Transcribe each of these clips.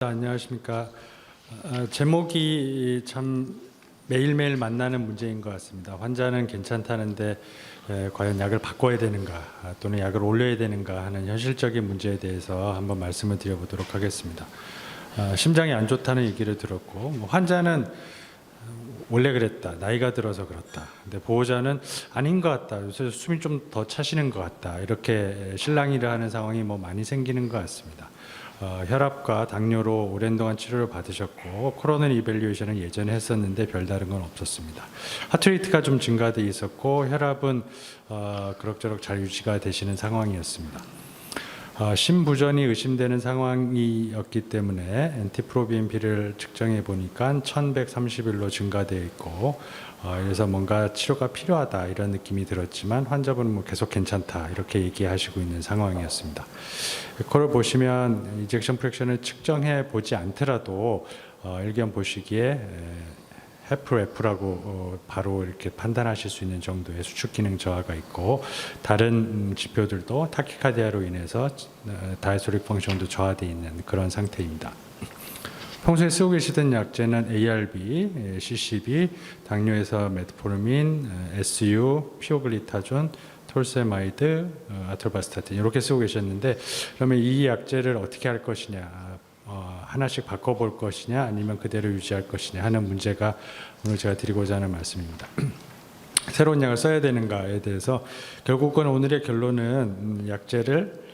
안녕하십니까. 제목이 참 매일매일 만나는 문제인 것 같습니다. 환자는 괜찮다는데 과연 약을 바꿔야 되는가 또는 약을 올려야 되는가 하는 현실적인 문제에 대해서 한번 말씀을 드려보도록 하겠습니다. 심장이 안 좋다는 얘기를 들었고 환자는 원래 그랬다, 나이가 들어서 그렇다. 근데 보호자는 아닌 것 같다, 요새 숨이 좀 더 차시는 것 같다, 이렇게 실랑이를 하는 상황이 많이 생기는 것 같습니다. 혈압과 당뇨로 오랜 동안 치료를 받으셨고 코로나 이밸류에이션은 예전에 했었는데 별다른 건 없었습니다. 하트레이트가 좀 증가돼 있었고 혈압은 그럭저럭 잘 유지가 되시는 상황이었습니다. 심부전이 의심되는 상황이었기 때문에 NT-프로BNP를 측정해 보니까 1130일로 증가되어 있고 그래서 뭔가 치료가 필요하다 이런 느낌이 들었지만 환자분은 계속 괜찮다 이렇게 얘기하시고 있는 상황이었습니다. 그걸 보시면 이젝션 프랙션을 측정해 보지 않더라도 일견 보시기에 HFr라고 바로 이렇게 판단하실 수 있는 정도의 수축 기능 저하가 있고 다른 지표들도 타키카디아로 인해서 다이스토릭 펑션도 저하되어 있는 그런 상태입니다. 평소에 쓰고 계시던 약제는 ARB, CCB, 당뇨에서 메트포르민, SU, 피오글리타존, 톨세마이드, 아토발스타틴 이렇게 쓰고 계셨는데 그러면 이 약제를 어떻게 할 것이냐, 하나씩 바꿔볼 것이냐 아니면 그대로 유지할 것이냐 하는 문제가 오늘 제가 드리고자 하는 말씀입니다. 새로운 약을 써야 되는가에 대해서 결국은 오늘의 결론은 약제를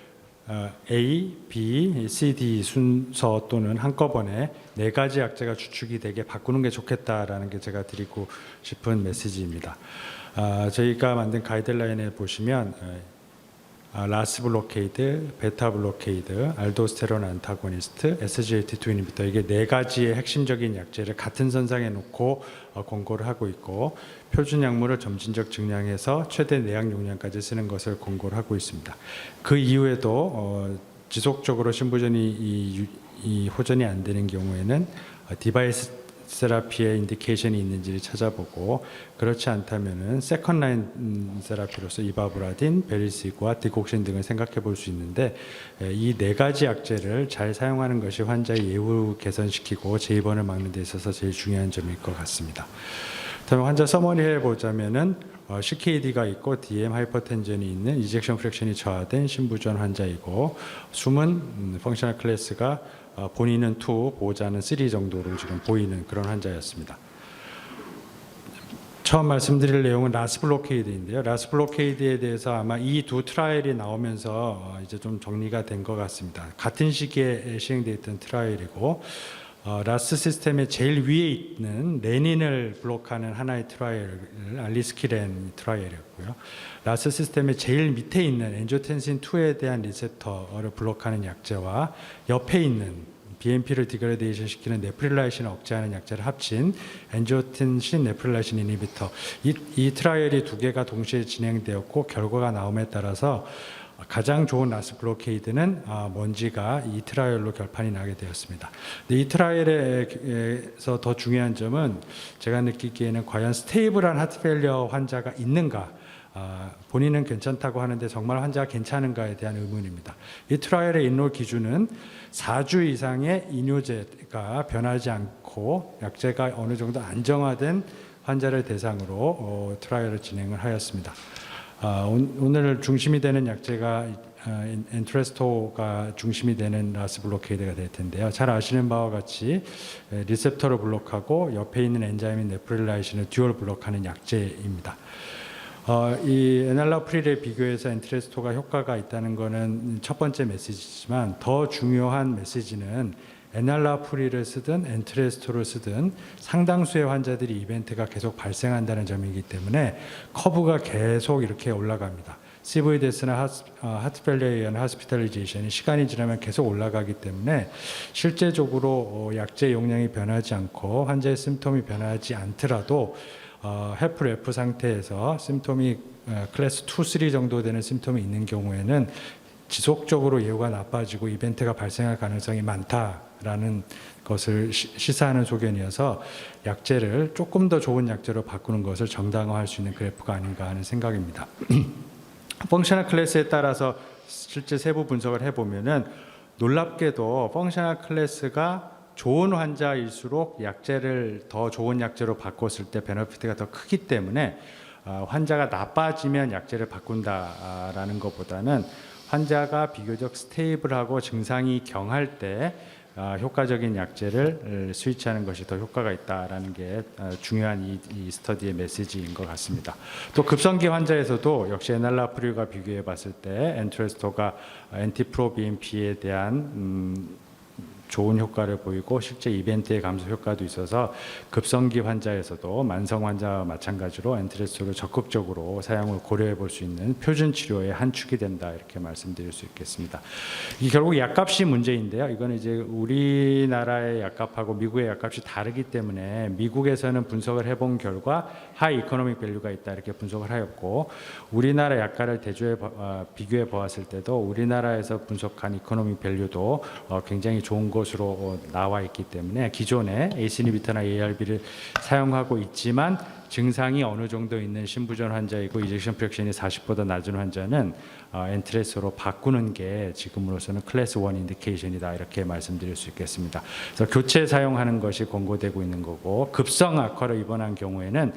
A, B, C, D 순서 또는 한꺼번에 4가지 약제가 주축이 되게 바꾸는 게 좋겠다라는 게 제가 드리고 싶은 메시지입니다. 저희가 만든 가이드라인에 보시면 라스 블로케이드, 베타 블로케이드, 알도스테론 안타고니스트, SGLT2 이니비터 이게 4가지의 핵심적인 약제를 같은 선상에 놓고 권고를 하고 있고 표준 약물을 점진적 증량해서 최대 내약 용량까지 쓰는 것을 권고를 하고 있습니다. 그 이후에도 지속적으로 심부전이 호전이 안 되는 경우에는 디바이스 세라피의 인디케이션이 있는지를 찾아보고 그렇지 않다면은 세컨 라인 세라피로서 이바브라딘, 베리시과 디콕신 등을 생각해 볼 수 있는데 이 4가지 약제를 잘 사용하는 것이 환자의 예후 개선시키고 재입원을 막는 데 있어서 제일 중요한 점일 것 같습니다. 다음 환자 서머리해 보자면은 CKD가 있고 DM 하이퍼텐전이 있는 이젝션 프랙션이 저하된 심부전 환자이고 숨은 펑셔널 클래스가 본인은 2, 보호자는 3 정도로 지금 보이는 그런 환자였습니다. 처음 말씀드릴 내용은 라스 블로케이드인데요. 라스 블로케이드에 대해서 아마 이 2 트라이얼이 나오면서 이제 좀 정리가 된 것 같습니다. 같은 시기에 시행되어 있던 트라이얼이고 라스 시스템의 제일 위에 있는 레닌을 블록하는 하나의 트라이얼, 알리스키렌 트라이얼이었고요. 라스 시스템의 제일 밑에 있는 엔조텐신 2에 대한 리셉터를 블록하는 약제와 옆에 있는 BMP를 디그레데이션 시키는 네프릴라이신을 억제하는 약제를 합친 엔조텐신 네프릴라이신 이니비터 이 트라이얼이 2개가 동시에 진행되었고 결과가 나옴에 따라서 가장 좋은 라스 블로케이드는 먼지가 이 트라이얼로 결판이 나게 되었습니다. 이 트라이얼에서 더 중요한 점은 제가 느끼기에는 과연 스테이블한 하트페일리어 환자가 있는가, 본인은 괜찮다고 하는데 정말 환자가 괜찮은가에 대한 의문입니다. 이 트라이얼의 인롤 기준은 4주 이상의 이뇨제가 변하지 않고 약제가 어느 정도 안정화된 환자를 대상으로 트라이얼을 진행을 하였습니다. 오늘 중심이 되는 약제가 엔트레스토가 중심이 되는 라스 블로케이드가 될 텐데요. 잘 아시는 바와 같이 리셉터를 블록하고 옆에 있는 엔자임인 네프릴라이신을 듀얼 블록하는 약제입니다. 이 에날라프릴에 비교해서 엔트레스토가 효과가 있다는 것은 첫 번째 메시지지만 더 중요한 메시지는 에날라프릴을 쓰든 엔트레스토를 쓰든 상당수의 환자들이 이벤트가 계속 발생한다는 점이기 때문에 커브가 계속 이렇게 올라갑니다. CV 데스나 하트펠리어에 의한 하스피탈리제이션이 시간이 지나면 계속 올라가기 때문에 실제적으로 약제 용량이 변하지 않고 환자의 심톰이 변하지 않더라도 HFrEF 상태에서 심톰이 클래스 2, 3 정도 되는 심톰이 있는 경우에는 지속적으로 예후가 나빠지고 이벤트가 발생할 가능성이 많다라는 것을 시사하는 소견이어서 약제를 조금 더 좋은 약제로 바꾸는 것을 정당화할 수 있는 그래프가 아닌가 하는 생각입니다. 펑셔널 클래스에 따라서 실제 세부 분석을 해보면은 놀랍게도 펑셔널 클래스가 좋은 환자일수록 약제를 더 좋은 약제로 바꿨을 때 베너피트가 더 크기 때문에 환자가 나빠지면 약제를 바꾼다라는 것보다는 환자가 비교적 스테이블하고 증상이 경할 때 효과적인 약제를 스위치하는 것이 더 효과가 있다라는 게 중요한 이 스터디의 메시지인 것 같습니다. 또 급성기 환자에서도 역시 에날라프릴과 비교해 봤을 때 엔트레스토가 엔티프로비엠피에 대한 좋은 효과를 보이고 실제 이벤트의 감소 효과도 있어서 급성기 환자에서도 만성 환자와 마찬가지로 엔트레스토를 적극적으로 사용을 고려해 볼 수 있는 표준 치료의 한 축이 된다 이렇게 말씀드릴 수 있겠습니다. 이 결국 약값이 문제인데요. 이거는 이제 우리나라의 약값하고 미국의 약값이 다르기 때문에 미국에서는 분석을 해본 결과 하이 이코노믹 밸류가 있다 이렇게 분석을 하였고 우리나라 약가를 비교해 보았을 때도 우리나라에서 분석한 이코노믹 밸류도 굉장히 좋은 것으로 나와 있기 때문에 기존에 ACE 이니비터나 ARB를 사용하고 있지만 증상이 어느 정도 있는 신부전 환자이고 이젝션 프랙션이 40보다 낮은 환자는 엔트레스로 바꾸는 게 지금으로서는 클래스 1 인디케이션이다 이렇게 말씀드릴 수 있겠습니다. 그래서 교체 사용하는 것이 권고되고 있는 거고 급성 악화로 입원한 경우에는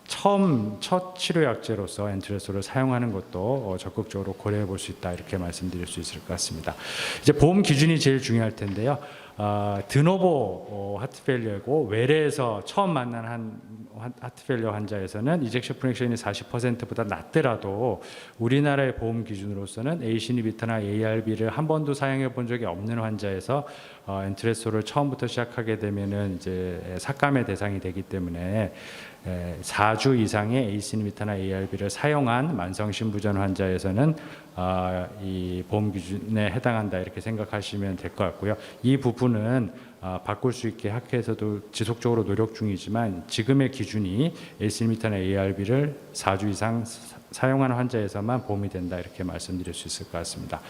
첫 치료 약제로서 엔트레소를 사용하는 것도 적극적으로 고려해 볼 수 있다 이렇게 말씀드릴 수 있을 것 같습니다. 이제 보험 기준이 제일 중요할 텐데요. 드노보 하트페일리어고 외래에서 처음 만난 한 하트페일리어 환자에서는 이젝션 프랙션이 40%보다 낮더라도 우리나라의 보험 기준으로서는 ACE 이니비터나 ARB를 한 번도 사용해 본 적이 없는 환자에서 엔트레소를 처음부터 시작하게 되면은 이제 삭감의 대상이 되기 때문에 4주 이상의 ACE 이니비터나 ARB를 사용한 만성 신부전 환자에서는 이 보험 기준에 해당한다 이렇게 생각하시면 될 것 같고요. 이 부분은 바꿀 수 있게 학회에서도 지속적으로 노력 중이지만 지금의 기준이 ACE 이니비터나 ARB를 4주 이상 사용하는 환자에서만 보험이 된다 이렇게 말씀드릴 수 있을 것 같습니다.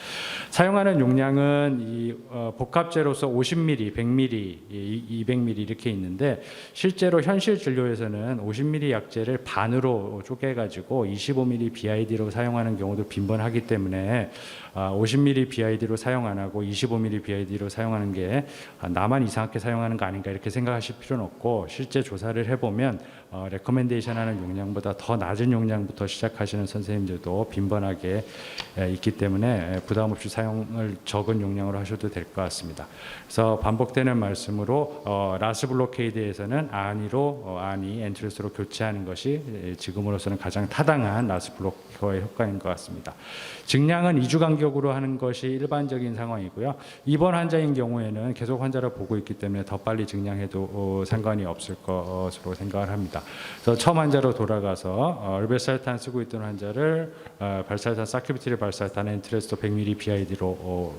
사용하는 용량은 이 복합제로서 50ml, 100ml, 200ml 이렇게 있는데 실제로 현실 진료에서는 50ml 약제를 반으로 쪼개가지고 25ml BID로 사용하는 경우도 빈번하기 때문에 50ml BID로 사용 안 하고 25ml BID로 사용하는 게 나만 이상하게 사용하는 거 아닌가 이렇게 생각하실 필요는 없고 실제 조사를 해보면 레커멘데이션 하는 용량보다 더 낮은 용량부터 시작하시는 선생님들도 빈번하게 있기 때문에 부담 없이 사용을 적은 용량으로 하셔도 될 것 같습니다. 그래서 반복되는 말씀으로 라스 블로케이드에서는 안이 엔트레스로 교체하는 것이 지금으로서는 가장 타당한 라스 블로커의 효과인 것 같습니다. 증량은 2주 간격으로 하는 것이 일반적인 상황이고요. 입원 환자인 경우에는 계속 환자를 보고 있기 때문에 더 빨리 증량해도 상관이 없을 것으로 생각을 합니다. 그래서 처음 환자로 돌아가서 얼베살탄 쓰고 있던 환자를 발살탄 사큐비티릴 발살탄 엔트레스토 100ml BID로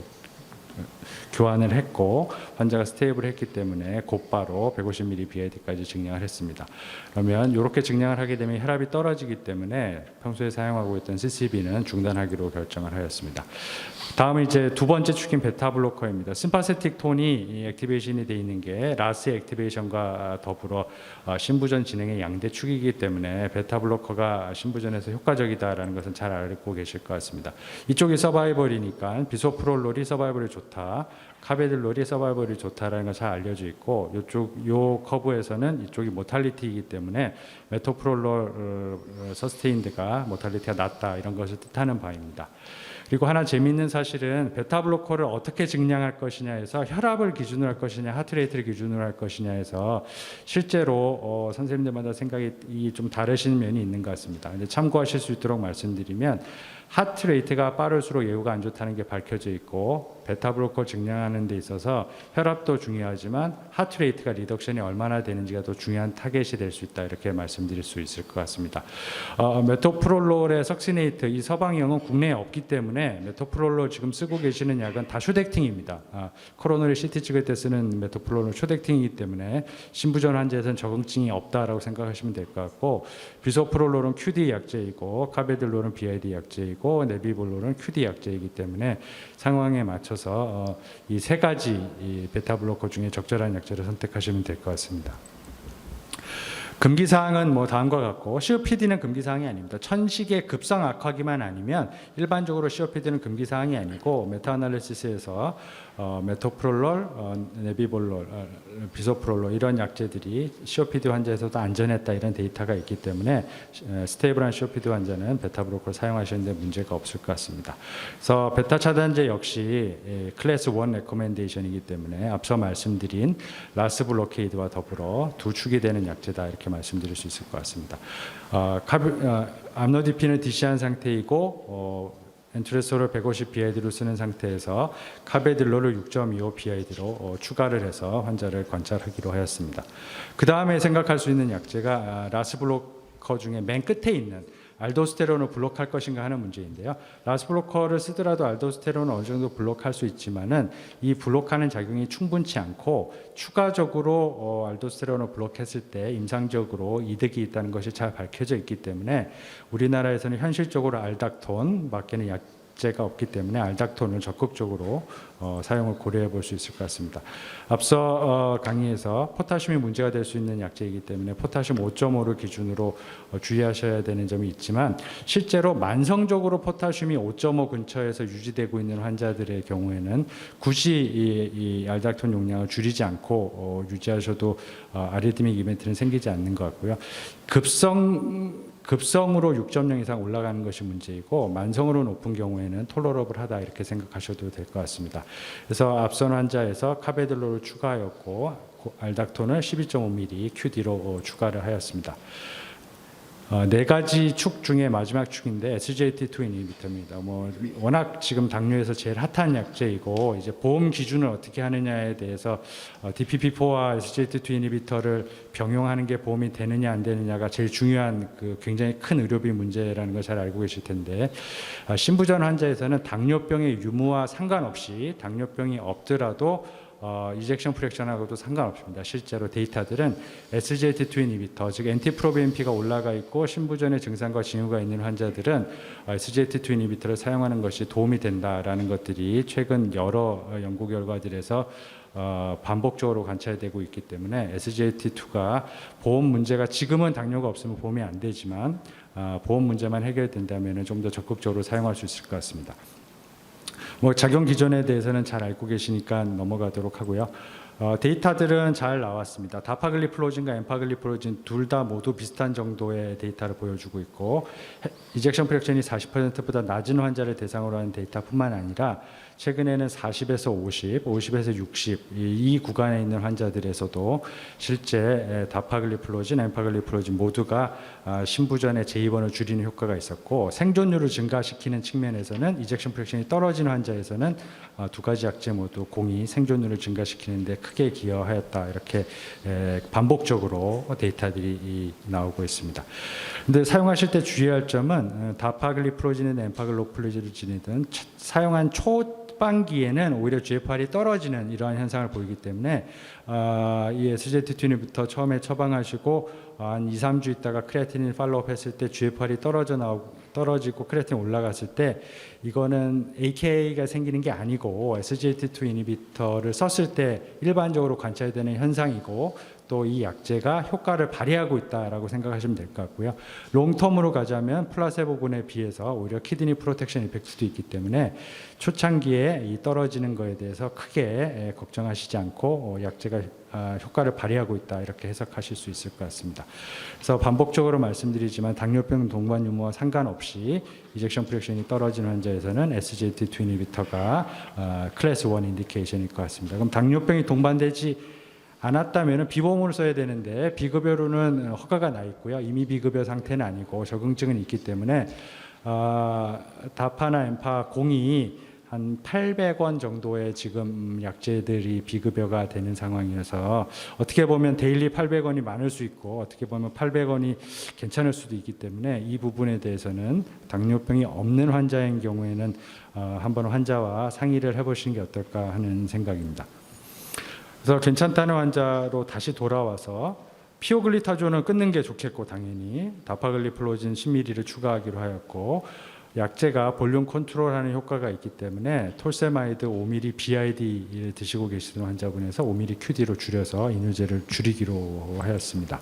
교환을 했고 환자가 스테이블 했기 때문에 곧바로 150ml BID까지 증량을 했습니다. 그러면 이렇게 증량을 하게 되면 혈압이 떨어지기 때문에 평소에 사용하고 있던 CCB는 중단하기로 결정을 하였습니다. 다음은 이제 두 번째 축인 베타 블로커입니다. 심파세틱 톤이 액티베이션이 되어 있는 게 라스의 액티베이션과 더불어 신부전 진행의 양대 축이기 때문에 베타 블로커가 신부전에서 효과적이다라는 것은 잘 알고 계실 것 같습니다. 이쪽이 서바이벌이니까 비소프롤롤이 서바이벌이 좋다. 카베딜롤이 서바이벌이 좋다라는 건 잘 알려져 있고 요 커브에서는 이쪽이 모탈리티이기 때문에 메토프롤롤 서스테인드가 모탈리티가 낮다 이런 것을 뜻하는 바입니다. 그리고 하나 재미있는 사실은 베타 블로커를 어떻게 증량할 것이냐에서 혈압을 기준으로 할 것이냐 하트레이트를 기준으로 할 것이냐에서 실제로 선생님들마다 생각이 좀 다르신 면이 있는 것 같습니다. 근데 참고하실 수 있도록 말씀드리면 하트레이트가 빠를수록 예후가 안 좋다는 게 밝혀져 있고 베타 블로커 증량하는 데 있어서 혈압도 중요하지만 하트레이트가 리덕션이 얼마나 되는지가 더 중요한 타겟이 될 수 있다 이렇게 말씀드릴 수 있을 것 같습니다. 메토프롤롤의 석시네이트 이 서방형은 국내에 없기 때문에 메토프롤롤 지금 쓰고 계시는 약은 다 쇼덱팅입니다. 코로너리 CT 찍을 때 쓰는 메토프롤롤 쇼덱팅이기 때문에 신부전 환자에서는 적응증이 없다라고 생각하시면 될 것 같고 비소프롤롤은 QD 약제이고 카베딜롤은 BID 약제이고 네비볼롤은 QD 약제이기 때문에 상황에 맞춰서 이 세 가지 이 베타 블로커 중에 적절한 약제를 선택하시면 될 것 같습니다. 금기 사항은 뭐 다음과 같고 COPD는 금기 사항이 아닙니다. 천식의 급성 악화기만 아니면 일반적으로 COPD는 금기 사항이 아니고 메타아날리시스에서 메토프롤롤, 네비볼롤, 비소프롤롤 이런 약제들이 COPD 환자에서도 안전했다 이런 데이터가 있기 때문에 스테이블한 COPD 환자는 베타 블로커를 사용하시는데 문제가 없을 것 같습니다. 그래서 베타 차단제 역시 클래스 1 레코멘데이션이기 때문에 앞서 말씀드린 라스 블로케이드와 더불어 두 축이 되는 약제다 이렇게 말씀드릴 수 있을 것 같습니다. 암로디핀은 DC한 상태이고 엔트레소를 150 BID로 쓰는 상태에서 카베딜로를 6.25 BID로 추가를 해서 환자를 관찰하기로 하였습니다. 그 다음에 생각할 수 있는 약제가 라스 블로커 중에 맨 끝에 있는 알도스테론을 블록할 것인가 하는 문제인데요. 라스 블로커를 쓰더라도 알도스테론은 어느 정도 블록할 수 있지만은 이 블록하는 작용이 충분치 않고 추가적으로 알도스테론을 블록했을 때 임상적으로 이득이 있다는 것이 잘 밝혀져 있기 때문에 우리나라에서는 현실적으로 알닥톤 밖에는 약제가 없기 때문에 알닥톤을 적극적으로 사용을 고려해 볼 수 있을 것 같습니다. 앞서 강의에서 포타슘이 문제가 될 수 있는 약제이기 때문에 포타슘 5.5를 기준으로 주의하셔야 되는 점이 있지만 실제로 만성적으로 포타슘이 5.5 근처에서 유지되고 있는 환자들의 경우에는 굳이 이 알닥톤 용량을 줄이지 않고 유지하셔도 아리드믹 이벤트는 생기지 않는 것 같고요. 급성으로 6.0 이상 올라가는 것이 문제이고 만성으로 높은 경우에는 톨러러블하다 이렇게 생각하셔도 될 것 같습니다. 그래서 앞선 환자에서 카베딜로를 추가하였고 알닥톤을 12.5mg QD로 추가를 하였습니다. 네 가지 축 중에 마지막 축인데 SGLT2 이니비터입니다. 워낙 지금 당뇨에서 제일 핫한 약제이고 이제 보험 기준을 어떻게 하느냐에 대해서 DPP4와 SGLT2 이니비터를 병용하는 게 보험이 되느냐 안 되느냐가 제일 중요한 굉장히 큰 의료비 문제라는 걸 잘 알고 계실 텐데 신부전 환자에서는 당뇨병의 유무와 상관없이 당뇨병이 없더라도 이젝션 프랙션하고도 상관없습니다. 실제로 데이터들은 SGLT2 이니비터, 즉 NT-프로BNP가 올라가 있고 신부전의 증상과 징후가 있는 환자들은 SGLT2 이니비터를 사용하는 것이 도움이 된다라는 것들이 최근 여러 연구 결과들에서 반복적으로 관찰되고 있기 때문에 SGLT2가 보험 문제가 지금은 당뇨가 없으면 보험이 안 되지만 보험 문제만 해결된다면 좀 더 적극적으로 사용할 수 있을 것 같습니다. 작용 기전에 대해서는 잘 알고 계시니까 넘어가도록 하고요. 데이터들은 잘 나왔습니다. 다파글리플로진과 엠파글리플로진 둘 다 모두 비슷한 정도의 데이터를 보여주고 있고 이젝션 프랙션이 40%보다 낮은 환자를 대상으로 하는 데이터뿐만 아니라 최근에는 40에서 50, 50에서 60 이 구간에 있는 환자들에서도 실제 다파글리플로진, 엠파글리플로진 모두가 신부전의 재입원을 줄이는 효과가 있었고 생존율을 증가시키는 측면에서는 이젝션 프랙션이 떨어진 환자에서는 두 가지 약제 모두 공이 생존율을 증가시키는 데 크게 기여하였다 이렇게 반복적으로 데이터들이 나오고 있습니다. 근데 사용하실 때 주의할 점은 다파글리플로진이든 엠파글리플로진이든 사용한 초반기에는 오히려 GFR이 떨어지는 이러한 현상을 보이기 때문에 이 SGLT2부터 처음에 처방하시고 한 2, 3주 있다가 크레아틴을 팔로우업 했을 때 GFR이 떨어지고 크레아틴 올라갔을 때 이거는 AK가 생기는 게 아니고 SGLT2 이니비터를 썼을 때 일반적으로 관찰되는 현상이고 또 이 약제가 효과를 발휘하고 있다라고 생각하시면 될 것 같고요. 롱텀으로 가자면 플라세보군에 비해서 오히려 키드니 프로텍션 이펙트도 있기 때문에 초창기에 이 떨어지는 거에 대해서 크게 걱정하시지 않고 약제가 효과를 발휘하고 있다 이렇게 해석하실 수 있을 것 같습니다. 그래서 반복적으로 말씀드리지만 당뇨병 동반 유무와 상관없이 이젝션 프랙션이 떨어진 환자에서는 SGLT2 이니비터가 클래스 1 인디케이션일 것 같습니다. 그럼 당뇨병이 동반되지 않았다면 비보험으로 써야 되는데 비급여로는 허가가 나 있고요. 이미 비급여 상태는 아니고 적응증은 있기 때문에 다파나 엠파 공이 한 800원 정도의 지금 약제들이 비급여가 되는 상황이어서 어떻게 보면 데일리 800원이 많을 수 있고 어떻게 보면 800원이 괜찮을 수도 있기 때문에 이 부분에 대해서는 당뇨병이 없는 환자인 경우에는 한번 환자와 상의를 해보시는 게 어떨까 하는 생각입니다. 그래서 괜찮다는 환자로 다시 돌아와서 피오글리타존을 끊는 게 좋겠고 당연히 다파글리플로진 10mg를 추가하기로 하였고 약제가 볼륨 컨트롤하는 효과가 있기 때문에 톨세마이드 5mg BID를 드시고 계시는 환자분에서 5mg QD로 줄여서 이뇨제를 줄이기로 하였습니다.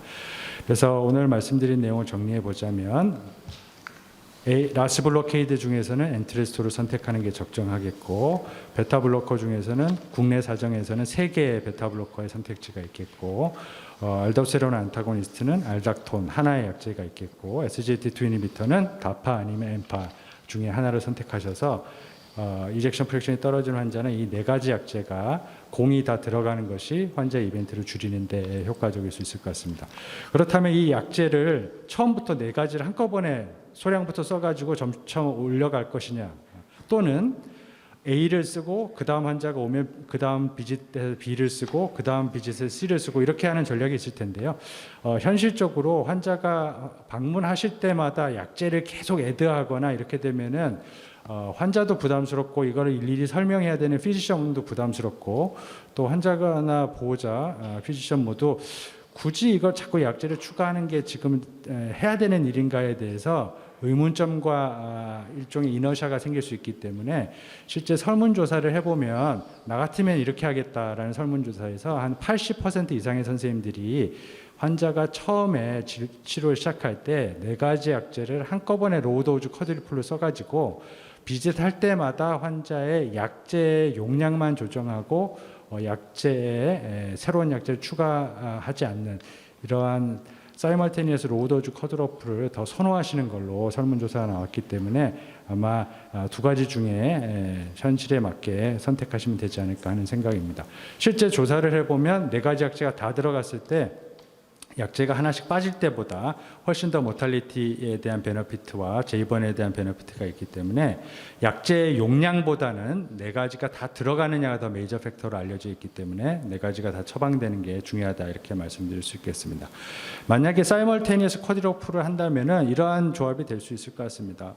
그래서 오늘 말씀드린 내용을 정리해 보자면 라스 블로케이드 중에서는 엔트레스토를 선택하는 게 적정하겠고, 베타 블로커 중에서는 국내 사정에서는 3개의 베타 블로커의 선택지가 있겠고, 알도스테론 안타고니스트는 알닥톤 하나의 약제가 있겠고, SGLT2 이니비터는 다파 아니면 엠파 중에 하나를 선택하셔서 이젝션 프랙션이 떨어지는 환자는 이 4가지 약제가 공이 다 들어가는 것이 환자 이벤트를 줄이는 데 효과적일 수 있을 것 같습니다. 그렇다면 이 약제를 처음부터 4가지를 한꺼번에 소량부터 써가지고 점차 올려갈 것이냐, 또는 A를 쓰고 그 다음 환자가 오면 그 다음 비짓에서 B를 쓰고 그 다음 비짓에서 C를 쓰고 이렇게 하는 전략이 있을 텐데요. 현실적으로 환자가 방문하실 때마다 약제를 계속 애드하거나 이렇게 되면은 환자도 부담스럽고 이거를 일일이 설명해야 되는 피지션도 부담스럽고, 또 환자나 보호자, 피지션 모두 굳이 이걸 자꾸 약제를 추가하는 게 지금 해야 되는 일인가에 대해서 의문점과 일종의 이너샤가 생길 수 있기 때문에, 실제 설문조사를 해보면 나 같으면 이렇게 하겠다라는 설문조사에서 한 80% 이상의 선생님들이 환자가 처음에 치료를 시작할 때 4가지 약제를 한꺼번에 로우도즈 쿼드리플로 써가지고 비짓할 때마다 환자의 약제 용량만 조정하고 약제에 새로운 약제를 추가하지 않는 이러한 사이멀테니어스 로우도즈 쿼드러플을 더 선호하시는 걸로 설문조사가 나왔기 때문에 아마 2가지 중에 현실에 맞게 선택하시면 되지 않을까 하는 생각입니다. 실제 조사를 해보면 4가지 약제가 다 들어갔을 때 약제가 하나씩 빠질 때보다 훨씬 더 모탈리티에 대한 베너피트와 재입원에 대한 베너피트가 있기 때문에 약제의 용량보다는 4가지가 다 들어가느냐가 더 메이저 팩터로 알려져 있기 때문에 4가지가 다 처방되는 게 중요하다, 이렇게 말씀드릴 수 있겠습니다. 만약에 사이멀테니어스 쿼드로플을 한다면은 이러한 조합이 될 수 있을 것 같습니다.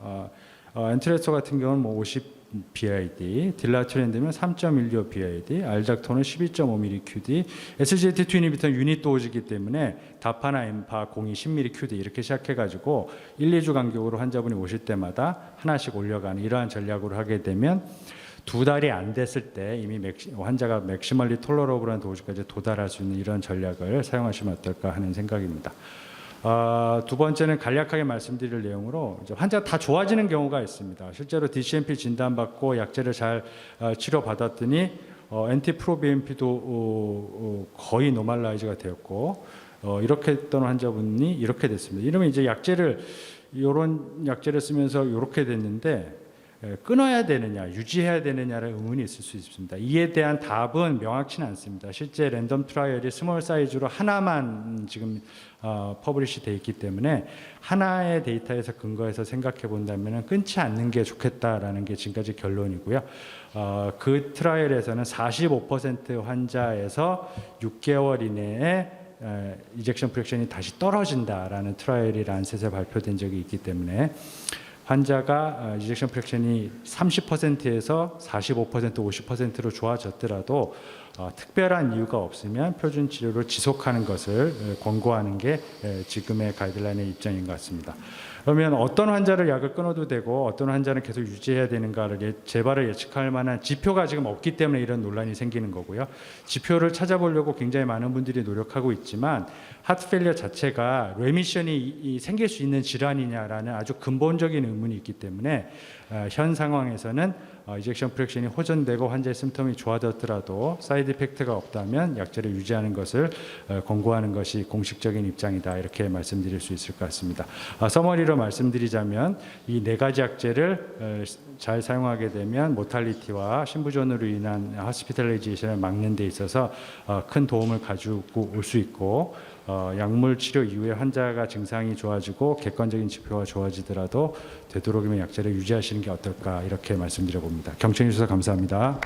엔트레스토 같은 경우는 50 BID, 딜라트렌드면 3.16 BID, 알닥톤은 12.5mm QD, SGLT2 이니비터는 유닛 도우즈이기 때문에 다파나 엠파, 공이 10mm QD 이렇게 시작해가지고 1, 2주 간격으로 환자분이 오실 때마다 하나씩 올려가는 이러한 전략으로 하게 되면 2달이 안 됐을 때 이미 환자가 맥시멀리 톨러러블한 도우즈까지 도달할 수 있는 이런 전략을 사용하시면 어떨까 하는 생각입니다. 2번째는 간략하게 말씀드릴 내용으로, 이제 환자가 다 좋아지는 경우가 있습니다. 실제로 DCMP 진단받고 약제를 잘 치료받았더니 NT-프로BNP도 거의 노멀라이즈가 되었고, 이렇게 했던 환자분이 이렇게 됐습니다. 이러면 이제 이런 약제를 쓰면서 이렇게 됐는데 끊어야 되느냐, 유지해야 되느냐를 의문이 있을 수 있습니다. 이에 대한 답은 명확치는 않습니다. 실제 랜덤 트라이얼이 스몰 사이즈로 하나만 지금 퍼블리시 돼 있기 때문에 하나의 데이터에서 근거해서 생각해 본다면 끊지 않는 게 좋겠다라는 게 지금까지 결론이고요. 그 트라이얼에서는 45% 환자에서 6개월 이내에 이젝션 프랙션이 다시 떨어진다라는 트라이얼이 란셋에 발표된 적이 있기 때문에 환자가 이젝션 프랙션이 30%에서 45%, 50%로 좋아졌더라도 특별한 이유가 없으면 표준 치료를 지속하는 것을 권고하는 게 지금의 가이드라인의 입장인 것 같습니다. 그러면 어떤 환자를 약을 끊어도 되고 어떤 환자는 계속 유지해야 되는가를 재발을 예측할 만한 지표가 지금 없기 때문에 이런 논란이 생기는 거고요. 지표를 찾아보려고 굉장히 많은 분들이 노력하고 있지만 하트페일리어 자체가 레미션이 생길 수 있는 질환이냐라는 아주 근본적인 의문이 있기 때문에 현 상황에서는 이젝션 프랙션이 호전되고 환자의 심텀이 좋아졌더라도 사이드 이펙트가 없다면 약제를 유지하는 것을 권고하는 것이 공식적인 입장이다, 이렇게 말씀드릴 수 있을 것 같습니다. 서머리로 말씀드리자면 이 4가지 약제를 잘 사용하게 되면 모탈리티와 신부전으로 인한 하스피탈라이제이션을 막는 데 있어서 큰 도움을 가지고 올 수 있고, 약물 치료 이후에 환자가 증상이 좋아지고 객관적인 지표가 좋아지더라도 되도록이면 약제를 유지하시는 게 어떨까, 이렇게 말씀드려 봅니다. 경청해 주셔서 감사합니다.